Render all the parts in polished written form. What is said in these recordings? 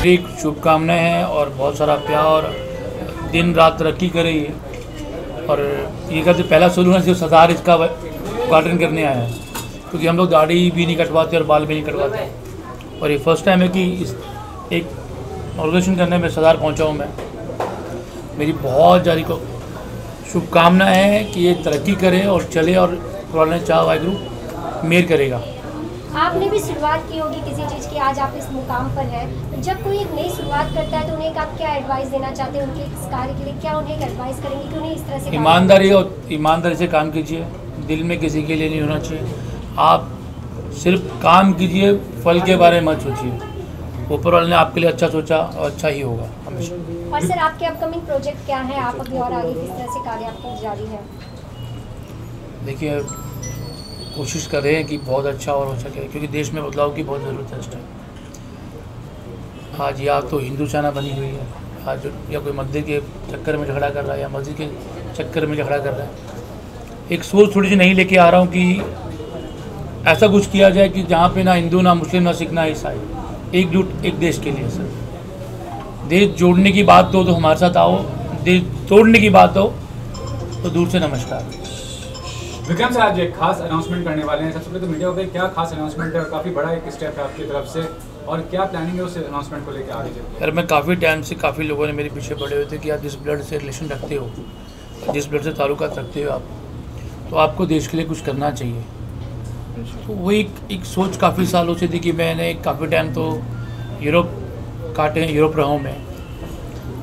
एक शुभकामनाएं हैं और बहुत सारा प्यार, दिन रात तरक्की करे ये। और ये कहते पहला सोलून सिर्फ सरदार इसका उद्घाटन करने आया है, क्योंकि हम लोग दाढ़ी भी नहीं कटवाते और बाल भी नहीं कटवाते। और ये फर्स्ट टाइम है कि इस एक ऑर्गेनाइजेशन करने में सरदार पहुंचा हूँ मैं। मेरी बहुत ज़्यादा को शुभकामनाएं हैं कि ये तरक्की करे और चले, और खुदा चाह वाहिगुरू मेहर करेगा। आपने भी शुरुआत की होगी किसी चीज़ की, आज आप इस मुकाम पर है। तो जब कोई एक नई शुरुआत करता है तो उन्हें आप क्या एडवाइस देना चाहते हैं उनके इस कार्य के लिए? क्या उन्हें एक एडवाइस करेंगे कि उन्हें इस तरह से ईमानदारी से काम कीजिए, दिल में किसी के लिए नहीं होना चाहिए। आप सिर्फ काम कीजिए, फल के बारे में मत सोचिए। ऊपर वाले ने आपके लिए अच्छा सोचा और अच्छा ही होगा हमेशा। और सर, आपके अपकमिंग प्रोजेक्ट क्या हैं? आप अभी और आगे किस तरह से कार्य आपका जारी है? देखिए, कोशिश कर रहे हैं कि बहुत अच्छा और हो सके, क्योंकि देश में बदलाव की बहुत ज़रूरत है इस टाइम। आज या तो हिंदू सेना बनी हुई है, आज या कोई मंदिर के चक्कर में झगड़ा कर रहा है या मस्जिद के चक्कर में झगड़ा कर रहा है। एक सोच थोड़ी सी नहीं लेके आ रहा हूँ कि ऐसा कुछ किया जाए कि जहाँ पे ना हिंदू, ना मुस्लिम, ना सिख, ना ईसाई, एकजुट एक देश के लिए। सर, देश जोड़ने की बात हो तो हमारे साथ आओ, देश तोड़ने की बात हो तो दूर से नमस्कार। विक्रम सर, आज एक खास अनाउंसमेंट करने वाले हैं। सबसे पहले तो मीडिया पे क्या खास अनाउंसमेंट है और काफ़ी बड़ा एक स्टेप है आपकी तरफ से, और क्या प्लानिंग है उस अनाउंसमेंट को लेकर आगे? यार, मैं काफ़ी टाइम से काफ़ी लोगों ने मेरे पीछे पड़े हुए थे कि आप जिस ब्लड से रिलेशन रखते हो, जिस ब्लड से ताल्लुकात रखते हो आप, तो आपको देश के लिए कुछ करना चाहिए। तो वो एक सोच काफ़ी सालों से थी कि मैंने काफ़ी टाइम तो यूरोप काटे हैं, यूरोप रहा हूँ मैं,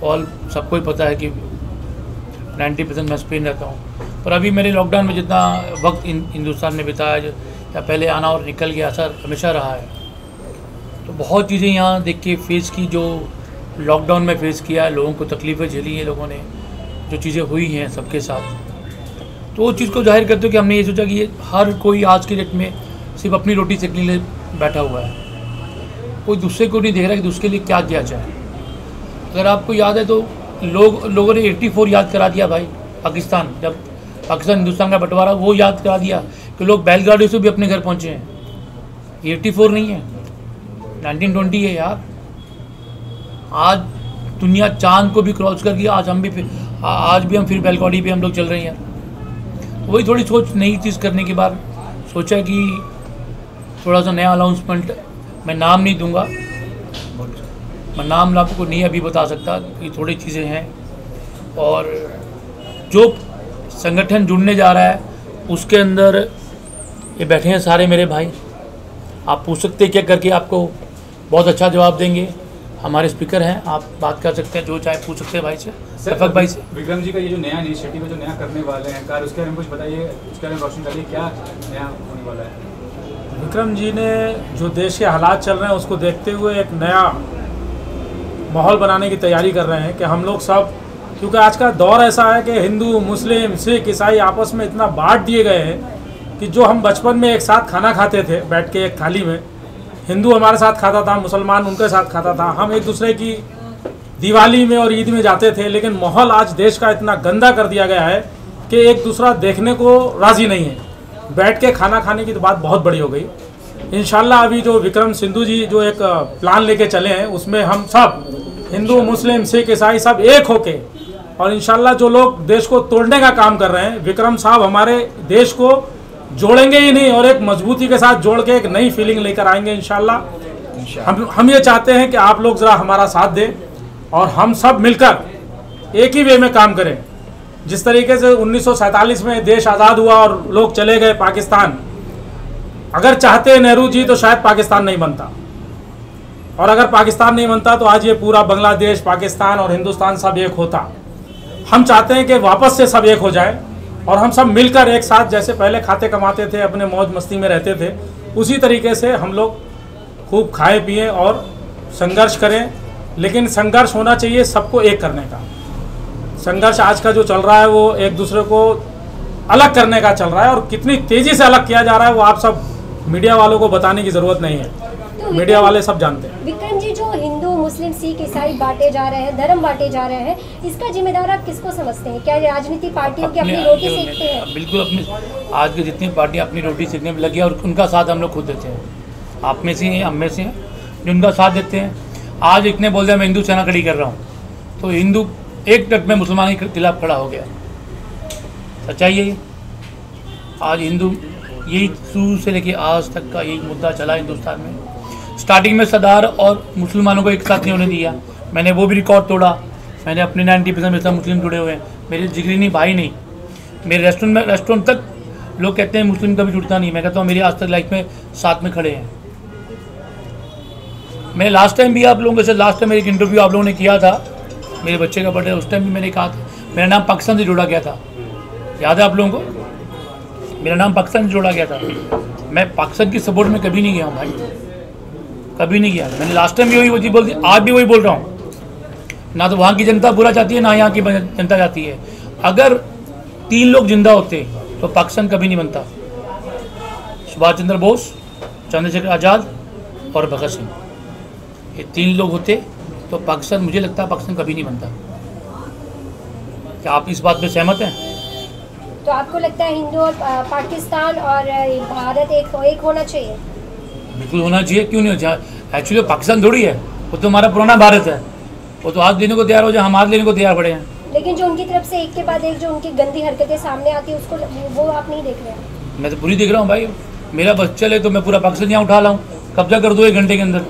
और सबको ही पता है कि 90% मैं स्पेन रहता हूँ। पर अभी मेरे लॉकडाउन में जितना वक्त हिंदुस्तान में बिताया या पहले आना और निकल गया, असर हमेशा रहा है। तो बहुत चीज़ें यहाँ देख के फेस की, जो लॉकडाउन में फेस किया है, लोगों को तकलीफ़ें झेली हैं, लोगों ने जो चीज़ें हुई हैं सबके साथ, तो वो चीज़ को जाहिर करते हो कि हमने ये सोचा कि ये हर कोई आज के डेट में सिर्फ अपनी रोटी सेकने के लिए बैठा हुआ है, कोई दूसरे को नहीं देख रहा कि दूसरे के लिए क्या किया जाए। अगर आपको याद है तो लोगों ने 84 याद करा दिया भाई, पाकिस्तान, जब पाकिस्तान हिंदुस्तान का बंटवारा, वो याद करा दिया कि लोग बैलगाड़ी से भी अपने घर पहुँचे हैं। 84 नहीं है, 1920 है यार। आज दुनिया चांद को भी क्रॉस कर गया, आज भी हम फिर बैलगाड़ी पे हम लोग चल रहे हैं। वही थोड़ी सोच, नई चीज़ करने के बाद सोचा कि थोड़ा सा नया अनाउंसमेंट, मैं नाम नहीं दूंगा, मैं नाम आपको नहीं अभी बता सकता कि थोड़ी चीज़ें हैं। और जो संगठन जुड़ने जा रहा है उसके अंदर ये बैठे हैं सारे मेरे भाई, आप पूछ सकते हैं क्या करके, आपको बहुत अच्छा जवाब देंगे। हमारे स्पीकर हैं, आप बात कर सकते हैं, जो चाहे पूछ सकते हैं भाई से, शफक भाई से। विक्रम जी का ये जो नया इनिशिएटिव है, जो नया करने वाले हैं कार्य, उसके बारे में कुछ बताइए, उसके बारे में रोशन करिए, क्या नया होने वाला है? विक्रम जी ने जो देश के हालात चल रहे हैं उसको देखते हुए एक नया माहौल बनाने की तैयारी कर रहे हैं कि हम लोग सब, क्योंकि आज का दौर ऐसा है कि हिंदू, मुस्लिम, सिख, ईसाई आपस में इतना बांट दिए गए हैं कि जो हम बचपन में एक साथ खाना खाते थे बैठ के एक थाली में, हिंदू हमारे साथ खाता था, मुसलमान उनके साथ खाता था, हम एक दूसरे की दिवाली में और ईद में जाते थे, लेकिन माहौल आज देश का इतना गंदा कर दिया गया है कि एक दूसरा देखने को राज़ी नहीं है। बैठ के खाना खाने की तो बात बहुत बड़ी हो गई। इंशाल्लाह अभी जो विक्रम सिंधु जी जो एक प्लान लेके चले हैं, उसमें हम सब हिंदू, मुस्लिम, सिख, ईसाई सब एक होके, और इंशाल्लाह जो लोग देश को तोड़ने का काम कर रहे हैं, विक्रम साहब हमारे देश को जोड़ेंगे ही नहीं और एक मजबूती के साथ जोड़ के एक नई फीलिंग लेकर आएंगे इंशाल्लाह। हम ये चाहते हैं कि आप लोग ज़रा हमारा साथ दें और हम सब मिलकर एक ही वे में काम करें। जिस तरीके से 1947 में देश आज़ाद हुआ और लोग चले गए पाकिस्तान, अगर चाहते नेहरू जी तो शायद पाकिस्तान नहीं बनता, और अगर पाकिस्तान नहीं बनता तो आज ये पूरा बांग्लादेश, पाकिस्तान और हिंदुस्तान सब एक होता। हम चाहते हैं कि वापस से सब एक हो जाए और हम सब मिलकर एक साथ, जैसे पहले खाते कमाते थे, अपने मौज मस्ती में रहते थे, उसी तरीके से हम लोग खूब खाएं पिएं और संघर्ष करें। लेकिन संघर्ष होना चाहिए सबको एक करने का। संघर्ष आज का जो चल रहा है वो एक दूसरे को अलग करने का चल रहा है, और कितनी तेज़ी से अलग किया जा रहा है वो आप सब मीडिया वालों को बताने की ज़रूरत नहीं है, तो मीडिया वाले सब जानते हैं। विक्रम जी, जो हिंदू, मुस्लिम, सिख, ईसाई बांटे जा रहे हैं, धर्म बांटे जा रहे हैं, इसका जिम्मेदार आप किसको समझते हैं? क्या राजनीतिक पार्टियों की अपनी रोटी सेकते हैं? बिल्कुल, अपनी आज की जितनी पार्टियां अपनी रोटी सेकने में लगी है और उनका साथ हम लोग खुद देते हैं। आप में से हैं, हम में से हैं जो उनका साथ देते हैं। आज इतने बोल दिया मैं हिंदू सेना खड़ी कर रहा हूँ, तो हिंदू एक टक में मुसलमान के खिलाफ खड़ा हो गया। सच्चाई है ये। आज हिंदू यही शुरू से लेके आज तक का यही मुद्दा चला हिंदुस्तान में। स्टार्टिंग में सरदार और मुसलमानों को एक साथ नहीं होने दिया, मैंने वो भी रिकॉर्ड तोड़ा। मैंने अपने 90% में सब मुस्लिम जुड़े हुए हैं, मेरे जिगरी नहीं भाई नहीं। मेरे रेस्टोरेंट तक लोग कहते हैं मुस्लिम कभी जुड़ता नहीं, मैं कहता हूँ मेरी आज तक लाइफ में साथ में खड़े हैं। मैं लास्ट टाइम भी आप लोगों से लास्ट टाइम एक इंटरव्यू आप लोगों ने किया था, मेरे बच्चे का बर्थडे, उस टाइम भी मैंने कहा था मेरा नाम पाकिस्तान से जोड़ा गया था, याद है आप लोगों को? मेरा नाम पाकिस्तान से जोड़ा गया था। मैं पाकिस्तान की सपोर्ट में कभी नहीं गया हूँ भाई, कभी नहीं गया। मैंने लास्ट टाइम भी वही बोल दी, आज भी वही बोल रहा हूँ। ना तो वहाँ की जनता बुरा चाहती है, ना यहाँ की जनता चाहती है। अगर 3 लोग जिंदा होते तो पाकिस्तान कभी नहीं बनता। सुभाष चंद्र बोस, चंद्रशेखर आज़ाद और भगत सिंह, ये 3 लोग होते तो पाकिस्तान, मुझे लगता है पाकिस्तान कभी नहीं बनता। क्या आप इस बात पे सहमत हैं? तो आपको लगता है हिंदू और पाकिस्तान और भारत एक होना चाहिए? बिल्कुल होना चाहिए, क्यों नहीं होना चाहिए? एक्चुअली पाकिस्तान थोड़ी है, वो तो हमारा पुराना भारत है, वो तो हाथ देने को तैयार हो जाए, हम हाथ लेने को तैयार पड़े हैं। लेकिन जो उनकी तरफ से एक के बाद एक जो उनकी गंदी हरकतें सामने आती है उसको वो आप नहीं देख रहे हैं? मैं तो पूरी देख रहा हूँ भाई, मेरा बस चले तो मैं पूरा पाकिस्तान यहाँ उठा लाऊं, कब्जा कर दो 1 घंटे के अंदर।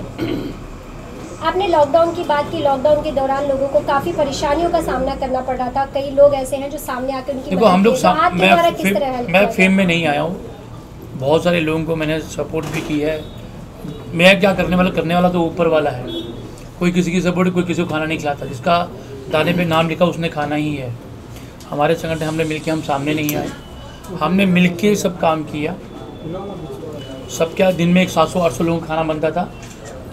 आपने लॉकडाउन की बात की, लॉकडाउन के दौरान लोगों को काफ़ी परेशानियों का सामना करना पड़ रहा था। कई लोग ऐसे हैं जो सामने आकर उनकी देखो हम लोग मैं मैं फेम में नहीं आया हूँ, बहुत सारे लोगों को मैंने सपोर्ट भी की है। मैं क्या करने वाला तो ऊपर वाला है। कोई किसी की सपोर्ट, कोई किसी को खाना नहीं खिलाता, जिसका दाने पे नाम लिखा उसने खाना ही है। हमारे संगठन हमने मिलके, हम सामने नहीं आए, हमने मिलके सब काम किया। सब क्या दिन में एक 700-800 लोगों का खाना बनता था,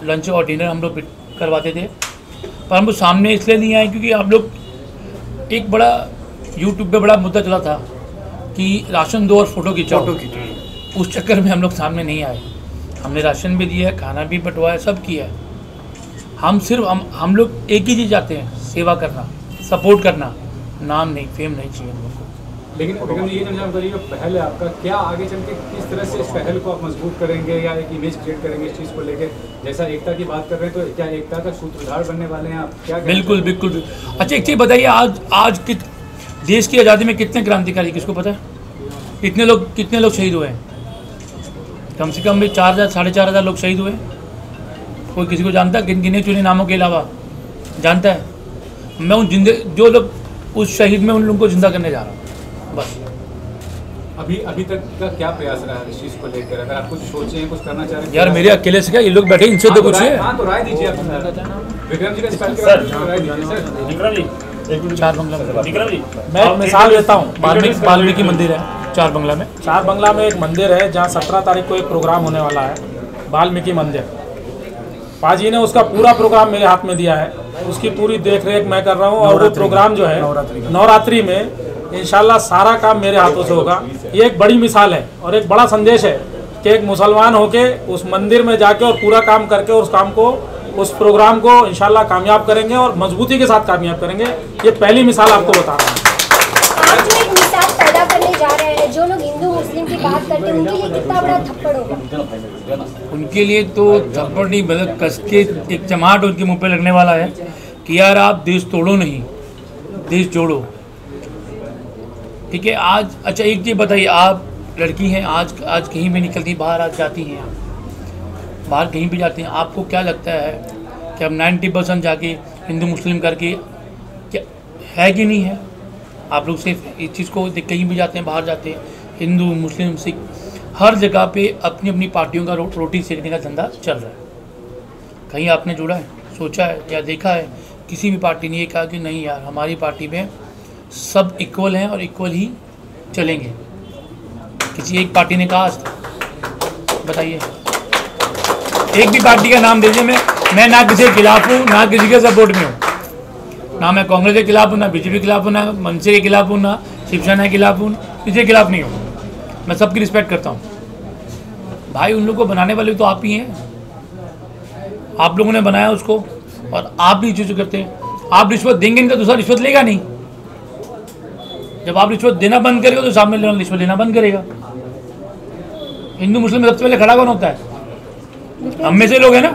लंच और डिनर हम लोग करवाते थे। पर हम लोग सामने इसलिए नहीं आए क्योंकि आप लोग एक बड़ा यूट्यूब पे बड़ा मुद्दा चला था कि राशन दो और फोटो खिंचाओ, उस चक्कर में हम लोग सामने नहीं आए। हमने राशन भी दिया है, खाना भी बंटवाया, सब किया है। हम सिर्फ हम लोग एक ही चीज़ चाहते हैं, सेवा करना, सपोर्ट करना, नाम नहीं, फेम नहीं चाहिए हम लोग को। लेकिन विक्रम जी, ये जानकारी जो पहल है आपका, क्या आगे चल के किस तरह से इस पहल को आप मजबूत करेंगे या एक इमेज क्रिएट करेंगे इस चीज़ को लेकर? जैसा एकता की बात कर रहे हैं, तो क्या एकता का सूत्रधार बनने वाले हैं आप? क्या बिल्कुल। अच्छा एक चीज़ बताइए, आज देश की आज़ादी में कितने क्रांतिकारी, किसको पता है? कितने लोग शहीद हुए हैं? कम से कम भी 4,000-4,500 लोग शहीद हुए। कोई किसी को जानता है? गिने चुने नामों के अलावा जानता है? मैं उन जो लोग उस शहीद में, उन लोगों को जिंदा करने जा रहा हूँ बस। अभी तक का क्या प्रयास रहा है इस चीज़ को लेकर? अगर आप कुछ सोचें, कुछ करना चाह रहे हैं? यार मेरे अकेले से क्या, ये लोग बैठे, इनसे तो पूछिए। हाँ तो राय दीजिए आप विक्रम जी का इस पहल के बारे में राय दीजिए सर। विक्रम जी, 4 बंगला में, विक्रम जी, मैं एक मिसाल देता हूँ। वाल्मीकि मंदिर है 4 बंगला में। 4 बंगला में एक मंदिर है जहाँ 17 तारीख को एक प्रोग्राम होने वाला है, वाल्मीकि मंदिर। पाजी ने उसका पूरा प्रोग्राम मेरे हाथ में दिया है, उसकी पूरी देख रेख मैं कर रहा हूँ। और वो प्रोग्राम जो है नवरात्रि में इंशाल्लाह सारा काम मेरे हाथों से होगा। ये एक बड़ी मिसाल है और एक बड़ा संदेश है कि एक मुसलमान होके उस मंदिर में जाके और पूरा काम करके उस काम को, उस प्रोग्राम को इंशाल्लाह कामयाब करेंगे और मजबूती के साथ कामयाब करेंगे। ये पहली मिसाल आपको बता रहा हूँ। आप जो एक मिसाल पैदा करने जा रहे हैं, जो लोग हिंदू मुस्लिम की बात करते हैं उनके लिए कितना बड़ा थप्पड़ होगा? उनके लिए तो थप्पड़ नहीं, बल्कि कस के एक चमाट उनके मुंह पे लगने वाला है कि यार आप देश तोड़ो नहीं, देश जोड़ो। ठीक है। आज अच्छा एक चीज़ बताइए, आप लड़की हैं, आज कहीं भी निकलती, बाहर आज जाती हैं, आप बाहर कहीं भी जाती हैं, आपको क्या लगता है कि अब 90% जाके हिंदू मुस्लिम करके क्या है कि नहीं है? आप लोग सिर्फ इस चीज़ को कहीं भी जाते हैं, बाहर जाते हैं, हिंदू मुस्लिम सिख हर जगह पे अपनी अपनी पार्टियों का रोटी सेकने का धंधा चल रहा है। कहीं आपने जुड़ा है, सोचा है या देखा है किसी भी पार्टी ने ये कहा कि नहीं यार हमारी पार्टी में सब इक्वल हैं और इक्वल ही चलेंगे? किसी एक पार्टी ने कहा आज तक? बताइए, एक भी पार्टी का नाम दीजिए। मैं ना किसी के खिलाफ हूँ, ना किसी के सपोर्ट में हूँ, ना मैं कांग्रेस के खिलाफ हूँ, ना बीजेपी के खिलाफ हूँ, ना मनसे के खिलाफ हूँ, ना शिवसेना के खिलाफ हूँ, किसी के खिलाफ नहीं हूँ। मैं सबकी रिस्पेक्ट करता हूँ भाई। उन लोगों को बनाने वाले तो आप ही हैं, आप लोगों ने बनाया उसको और आप भी चीज़ करते हैं। आप रिश्वत देंगे नहीं तो दूसरा रिश्वत लेगा नहीं। जब आप रिश्वत देना बंद करेगा तो सामने वाला रिश्वत लेना बंद करेगा। हिंदू मुस्लिम में सबसे पहले खड़ा कौन होता है? हम में से लोग हैं ना।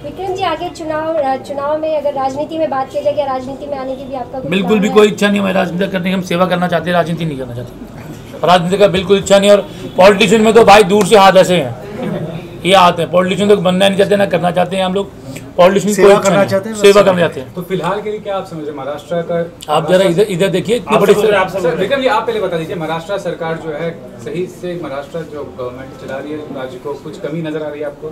विक्रम जी आगे चुनाव में अगर राजनीति में बात की जाए, क्या राजनीति में आने की भी आपका कुछ बिल्कुल भी कोई इच्छा नहीं है राजनीति करने की। हम सेवा करना चाहते हैं, राजनीति नहीं करना चाहते। राजनीति का बिल्कुल इच्छा नहीं। और पॉलिटिशियन में तो भाई दूर से हाथ ऐसे हैं, ये आते हैं। पॉलिटिशियन तो बनना नहीं चाहते, ना करना चाहते हैं हम लोग। पॉलिटिशियन सेवा करना चाहते हैं, सेवा करना चाहते हैं। तो फिलहाल के लिए क्या आप समझे महाराष्ट्र का? आप जरा इधर देखिए, इतनी बड़ी विक्रम जी आप पहले बता दीजिए, महाराष्ट्र सरकार जो है सही से महाराष्ट्र जो गवर्नमेंट चला रही है राज्य को, कुछ कमी नजर आ रही है आपको?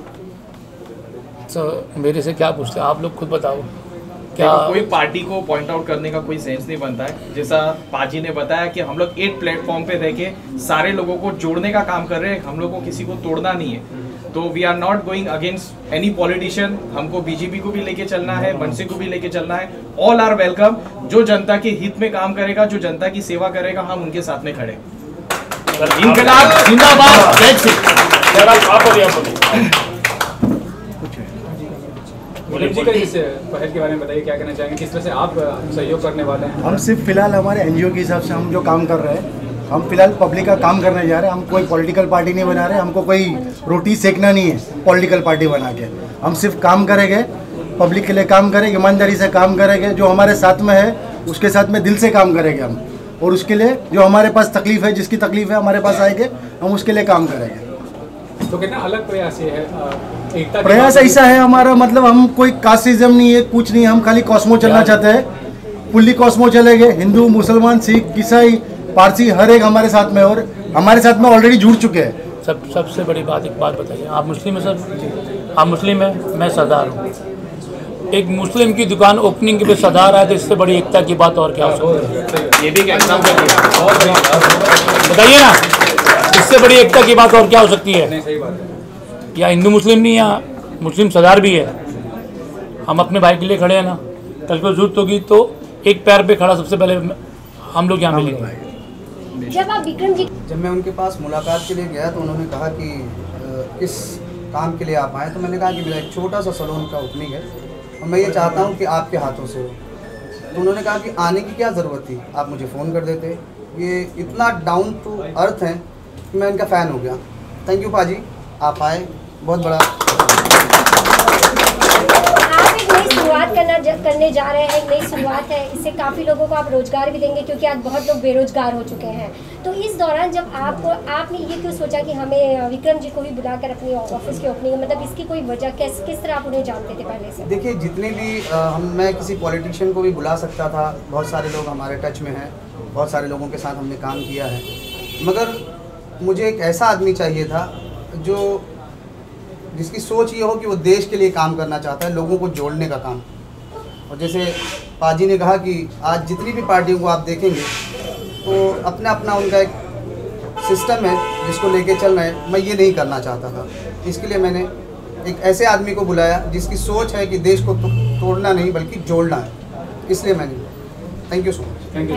तो मेरे से क्या पूछते हैं आप लोग, खुद बताओ। क्या कोई पार्टी को पॉइंट आउट करने का कोई सेंस नहीं बनता है। जैसा पाजी ने बताया कि हम लोग एक प्लेटफॉर्म पे रह के सारे लोगों को जोड़ने का काम कर रहे हैं, हम लोग को किसी को तोड़ना नहीं है। तो we are not going against any politician. हमको बीजेपी को भी लेके चलना है, मनसे को भी लेके चलना है। All are welcome. जो जनता के हित में काम करेगा, जो जनता की सेवा करेगा, हम उनके साथ में खड़े। इंकलाब जिंदाबाद, जय मुनीम जी का इस पहल के बारे में बताइए, क्या कहना चाहेंगे, किस तरह से आप सहयोग करने वाले हैं? हम सिर्फ फिलहाल हमारे एनजीओ के हिसाब से हम जो काम कर रहे हैं, हम फिलहाल पब्लिक का काम करने जा रहे हैं। हम कोई पॉलिटिकल पार्टी नहीं बना रहे, हमको कोई रोटी सेकना नहीं है पॉलिटिकल पार्टी बना के। हम सिर्फ काम करेंगे, पब्लिक के लिए काम करेंगे, ईमानदारी से काम करेंगे। जो हमारे साथ में है उसके साथ में दिल से काम करेंगे हम, और उसके लिए जो हमारे पास तकलीफ है, जिसकी तकलीफ है हमारे पास आएंगे, हम उसके लिए काम करेंगे। तो कितना अलग प्रयास ये है? एकता प्रयास ऐसा है हमारा, मतलब हम कोई कास्टिज्म नहीं है, कुछ नहीं, हम खाली कॉस्मो चलना चाहते हैं। फुल्ली कॉस्मो चलेंगे, हिंदू, मुसलमान, सिख, ईसाई, पारसी, हर एक हमारे साथ में, और हमारे साथ में ऑलरेडी जुड़ चुके हैं। सबसे बड़ी बात, एक बात बताइए, आप मुस्लिम हैं सर? आप मुस्लिम हैं, मैं सरदार हूँ। एक मुस्लिम की दुकान ओपनिंग के पे सरदार आए, तो इससे बड़ी एकता की बात और क्या हो सकती है? ये भी एक एग्जाम्पल बताइए ना, इससे बड़ी एकता की बात और क्या हो सकती है? सही बात है। या हिंदू मुस्लिम नहीं, या मुस्लिम सरदार भी है। हम अपने भाई के लिए खड़े हैं ना। कल को जरूरत होगी तो एक पैर पे खड़ा सबसे पहले हम लोग यहाँ मिलेंगे। जब आप विक्रम जी, जब मैं उनके पास मुलाकात के लिए गया तो उन्होंने कहा कि किस काम के लिए आप आए, तो मैंने कहा कि मेरा एक छोटा सा सैलून का ओपनिंग है और मैं ये चाहता हूँ कि आपके हाथों से हो। तो उन्होंने कहा कि आने की क्या ज़रूरत थी, आप मुझे फ़ोन कर देते। ये इतना डाउन टू अर्थ हैं कि मैं इनका फ़ैन हो गया। थैंक यू पाजी, आप आए, बहुत बड़ा। आप एक नई शुरुआत करने जा रहे हैं, एक नई शुरुआत है, इससे काफ़ी लोगों को आप रोजगार भी देंगे, क्योंकि आज बहुत लोग बेरोजगार हो चुके हैं। तो इस दौरान जब आपने ये क्यों सोचा कि हमें विक्रम जी को भी बुलाकर अपनी ऑफिस की ओपनिंग, मतलब इसकी कोई वजह, किस तरह आप उन्हें जानते थे पहले से? देखिए, जितने भी मैं किसी पॉलिटिशियन को भी बुला सकता था, बहुत सारे लोग हमारे टच में हैं, बहुत सारे लोगों के साथ हमने काम किया है, मगर मुझे एक ऐसा आदमी चाहिए था जो जिसकी सोच ये हो कि वो देश के लिए काम करना चाहता है, लोगों को जोड़ने का काम। और जैसे पाजी ने कहा कि आज जितनी भी पार्टियों को आप देखेंगे तो अपना अपना उनका एक सिस्टम है जिसको लेके चल रहे हैं। मैं ये नहीं करना चाहता था, इसके लिए मैंने एक ऐसे आदमी को बुलाया जिसकी सोच है कि देश को तोड़ना नहीं बल्कि जोड़ना है, इसलिए मैंने। Thank you so much. Thank you.